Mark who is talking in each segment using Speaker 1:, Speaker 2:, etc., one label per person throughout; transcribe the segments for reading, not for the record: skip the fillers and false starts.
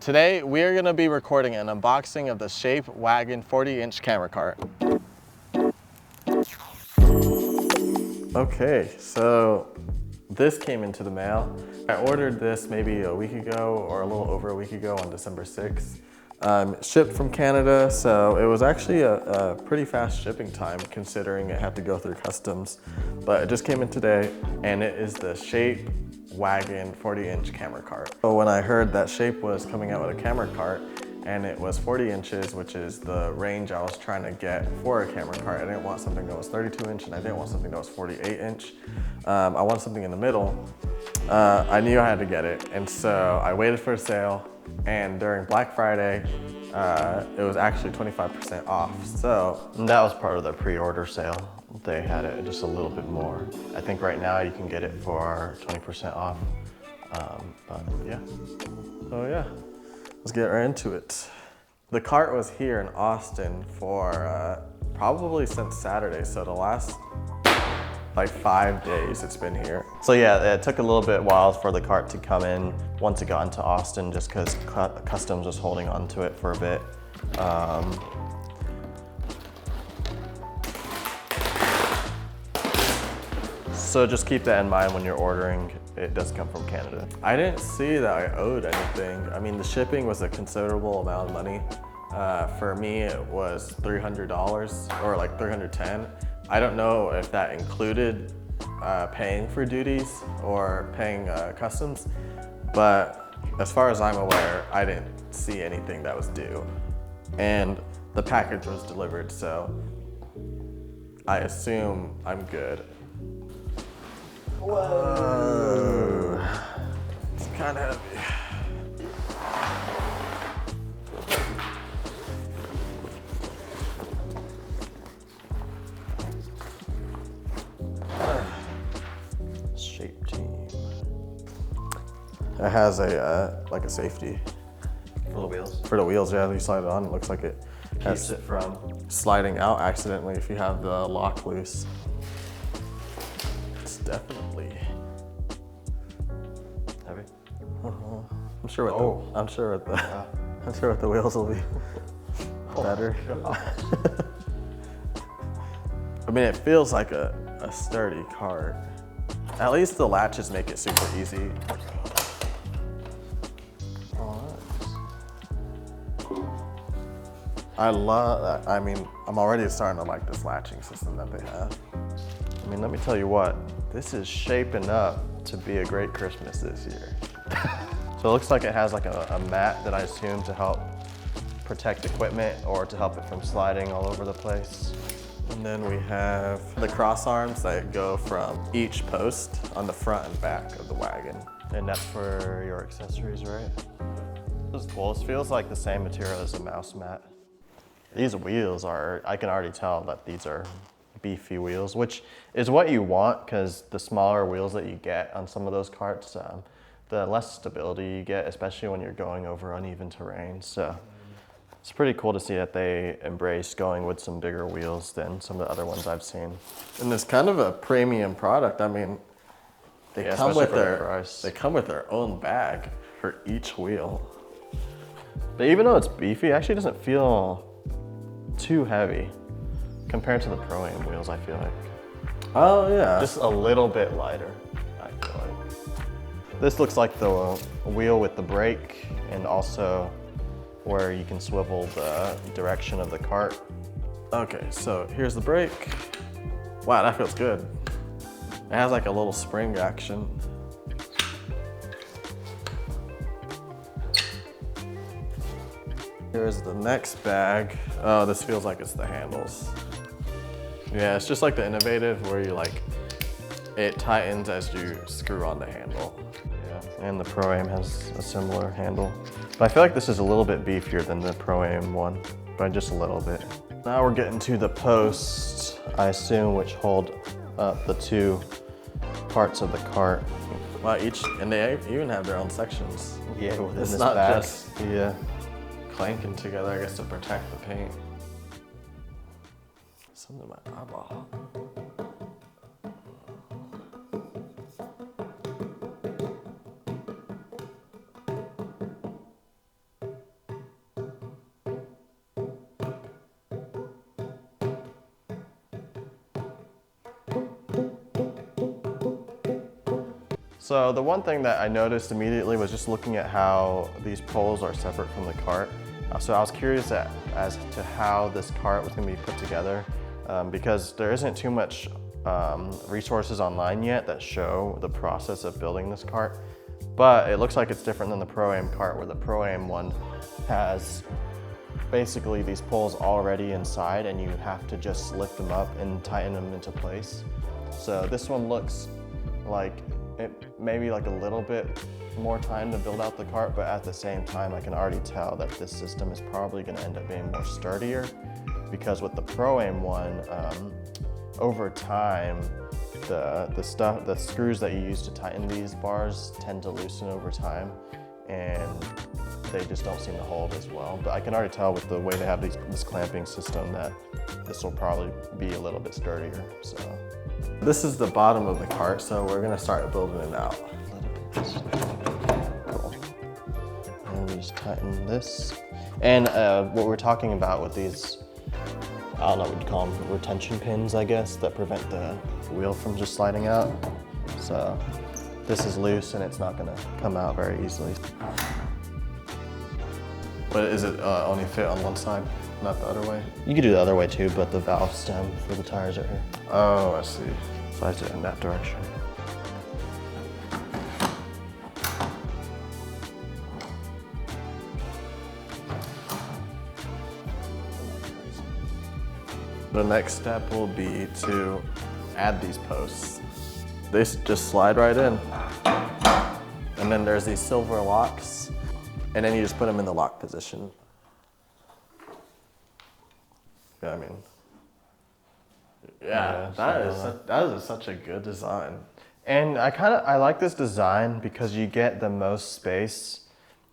Speaker 1: Today we are going to be recording an unboxing of the Shape Wagon 40-inch camera cart. Okay, so this came into the mail. I ordered this maybe a week ago or a little over a week ago on December 6th. Shipped from Canada, so it was actually a pretty fast shipping time considering it had to go through customs. But it just came in today, and it is the Shape Wagon 40-inch camera cart. So when I heard that Shape was coming out with a camera cart, and it was 40 inches, which is the range I was trying to get for a camera cart. I didn't want something that was 32 inch, and I didn't want something that was 48 inch. I wanted something in the middle. I knew I had to get it, and so I waited for a sale, and during Black Friday, it was actually 25% off, so.
Speaker 2: And that was part of the pre-order sale. They had it just a little bit more. I think right now you can get it for 20% off, but yeah.
Speaker 1: So yeah. Let's get right into it. The cart was here in Austin for probably since Saturday, so the last like 5 days it's been here.
Speaker 2: So yeah, it took a little bit while for the cart to come in once it got into Austin, just because customs was holding on to it for a bit. So just keep that in mind when you're ordering. It does come from Canada.
Speaker 1: I didn't see that I owed anything. I mean, the shipping was a considerable amount of money. For me, it was $300 or like $310. I don't know if that included paying for duties or paying customs, but as far as I'm aware, I didn't see anything that was due. And the package was delivered, so I assume I'm good. Whoa, it's kind of heavy.
Speaker 2: Shape team.
Speaker 1: It has a like a safety.
Speaker 2: For the wheels?
Speaker 1: For the wheels, yeah, you slide it on, it looks like it has
Speaker 2: Keeps it from
Speaker 1: sliding out accidentally if you have the lock loose. Definitely
Speaker 2: heavy.
Speaker 1: I'm sure what the wheels will be better. I mean, it feels like a sturdy cart. At least the latches make it super easy. I love that. I mean, I'm already starting to like this latching system that they have.
Speaker 2: I mean, let me tell you what, this is shaping up to be a great Christmas this year. So it looks like it has like a mat that I assume to help protect equipment or to help it from sliding all over the place.
Speaker 1: And then we have the cross arms that go from each post on the front and back of the wagon.
Speaker 2: And that's for your accessories, right? This is cool. This feels like the same material as the mouse mat. These wheels are, I can already tell that these are beefy wheels, which is what you want, because the smaller wheels that you get on some of those carts, the less stability you get, especially when you're going over uneven terrain. So it's pretty cool to see that they embrace going with some bigger wheels than some of the other ones I've seen.
Speaker 1: And it's kind of a premium product. I mean, they come with their own bag for each wheel.
Speaker 2: But even though it's beefy, it actually doesn't feel too heavy compared to the Pro-Am wheels, I feel like.
Speaker 1: Oh yeah.
Speaker 2: Just a little bit lighter, I feel like. This looks like the wheel with the brake, and also where you can swivel the direction of the cart.
Speaker 1: Okay, so here's the brake. Wow, that feels good. It has like a little spring action. Here's the next bag. Oh, this feels like it's the handles. Yeah, it's just like the Innovative where you like, it tightens as you screw on the handle.
Speaker 2: Yeah, and the Pro-Am has a similar handle. But I feel like this is a little bit beefier than the Pro-Am one, by just a little bit. Now we're getting to the posts, I assume, which hold up the two parts of the cart.
Speaker 1: Wow, and they even have their own sections.
Speaker 2: Yeah, within
Speaker 1: it's
Speaker 2: this
Speaker 1: not
Speaker 2: bag.
Speaker 1: just
Speaker 2: Yeah.
Speaker 1: clanking together, I guess, to protect the paint. Something in my eyeball.
Speaker 2: So the one thing that I noticed immediately was just looking at how these poles are separate from the cart. So I was curious as to how this cart was going to be put together because there isn't too much resources online yet that show the process of building this cart. But it looks like it's different than the Pro-Am cart, where the Pro-Am one has basically these poles already inside and you have to just lift them up and tighten them into place. So this one looks like it maybe like a little bit more time to build out the cart, but at the same time I can already tell that this system is probably going to end up being more sturdier, because with the Pro-Am one, over time the screws that you use to tighten these bars tend to loosen over time and they just don't seem to hold as well. But I can already tell with the way they have this clamping system that this will probably be a little bit sturdier. So
Speaker 1: this is the bottom of the cart, so we're gonna start building it out.
Speaker 2: Cool. And we just tighten this. And what we're talking about with these, I don't know what you'd call them, retention pins, I guess, that prevent the wheel from just sliding out. So this is loose and it's not gonna come out very easily.
Speaker 1: But is it only fit on one side, not the other way?
Speaker 2: You could do the other way too, but the valve stem for the tires are here.
Speaker 1: Oh, I see.
Speaker 2: Slides it in that direction.
Speaker 1: The next step will be to add these posts. They just slide right in. And then there's these silver locks, and then you just put them in the lock position. Yeah, I mean, yeah, that is such a good design.
Speaker 2: And I like this design because you get the most space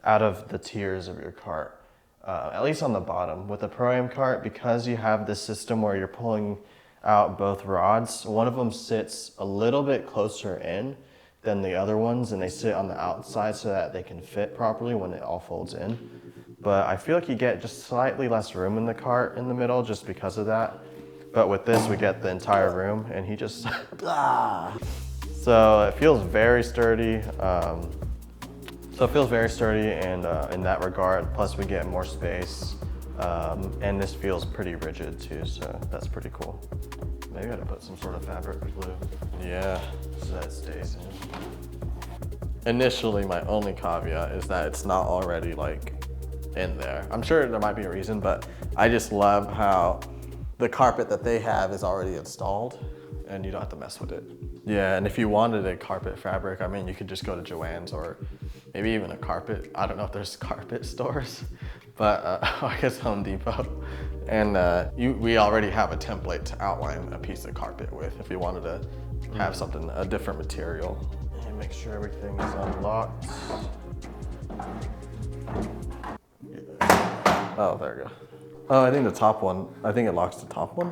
Speaker 2: out of the tiers of your cart, at least on the bottom. With the Pro-Am cart, because you have this system where you're pulling out both rods, one of them sits a little bit closer in than the other ones, and they sit on the outside so that they can fit properly when it all folds in. But I feel like you get just slightly less room in the cart in the middle just because of that. But with this, we get the entire room, and he just, so it feels very sturdy. And in that regard, plus we get more space. And this feels pretty rigid too, so that's pretty cool. Maybe I gotta put some sort of fabric glue.
Speaker 1: Yeah.
Speaker 2: So that stays in.
Speaker 1: Initially, my only caveat is that it's not already like in there. I'm sure there might be a reason, but I just love how the carpet that they have is already installed and you don't have to mess with it. Yeah, and if you wanted a carpet fabric, I mean, you could just go to Joann's or maybe even a carpet. I don't know if there's carpet stores, but I guess Home Depot. And we already have a template to outline a piece of carpet with if you wanted to have something, a different material.
Speaker 2: And make sure everything is unlocked.
Speaker 1: Oh, there you go. Oh, I think the top one, I think it locks the top one.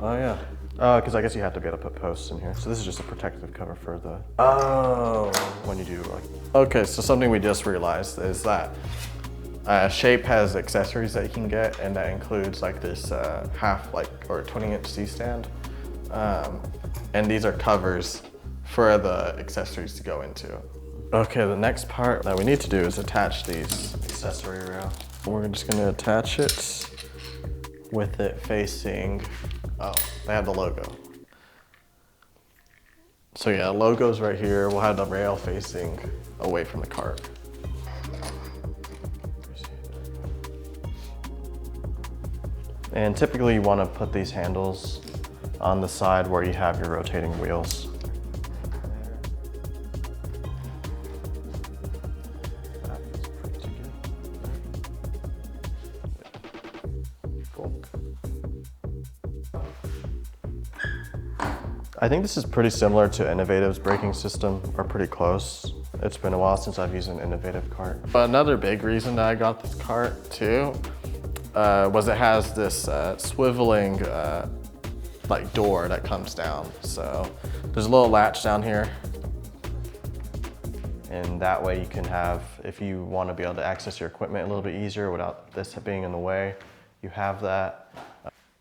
Speaker 1: Oh yeah.
Speaker 2: Because I guess you have to be able to put posts in here. So this is just a protective cover for the, when you do like.
Speaker 1: Okay, so something we just realized is that Shape has accessories that you can get, and that includes like this half or 20-inch C-stand. And these are covers for the accessories to go into. Okay, the next part that we need to do is attach these accessory rail. We're just gonna attach it with it facing, oh, they have the logo. So yeah, logo's right here. We'll have the rail facing away from the cart.
Speaker 2: And typically you want to put these handles on the side where you have your rotating wheels. Cool. I think this is pretty similar to Innovative's braking system, or pretty close. It's been a while since I've used an Innovative cart.
Speaker 1: But another big reason that I got this cart too was it has this swiveling like door that comes down. So there's a little latch down here.
Speaker 2: And that way you can have, if you want to be able to access your equipment a little bit easier without this being in the way, you have that.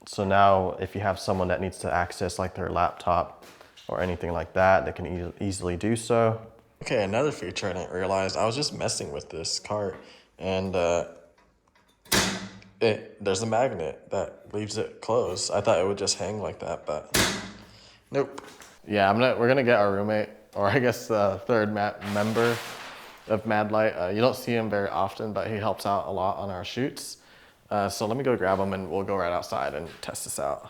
Speaker 2: So now if you have someone that needs to access like their laptop or anything like that, they can easily do so.
Speaker 1: Okay, another feature I didn't realize, I was just messing with this cart, and there's a magnet that leaves it closed. I thought it would just hang like that, but nope. Yeah, we're gonna get our roommate, or I guess the third member of Mad Light. You don't see him very often, but he helps out a lot on our shoots. So let me go grab him and we'll go right outside and test this out.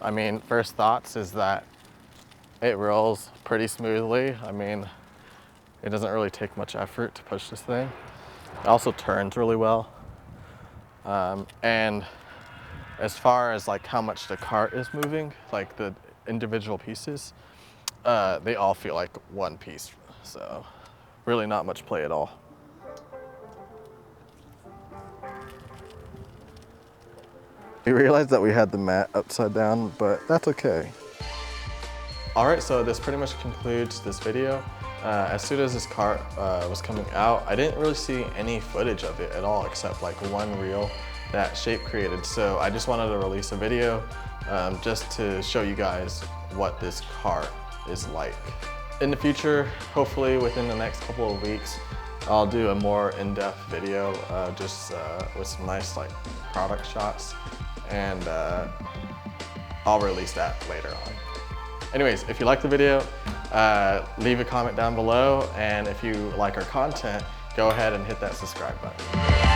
Speaker 1: I mean, first thoughts is that it rolls pretty smoothly. I mean, it doesn't really take much effort to push this thing. It also turns really well. And as far as like how much the cart is moving, like the individual pieces, they all feel like one piece. So really not much play at all. We realized that we had the mat upside down, but that's okay. All right, so this pretty much concludes this video. As soon as this cart was coming out, I didn't really see any footage of it at all, except like one reel that Shape created. So I just wanted to release a video just to show you guys what this cart is like. In the future, hopefully within the next couple of weeks, I'll do a more in-depth video just with some nice like product shots, and I'll release that later on. Anyways, if you like the video, leave a comment down below, and if you like our content, go ahead and hit that subscribe button.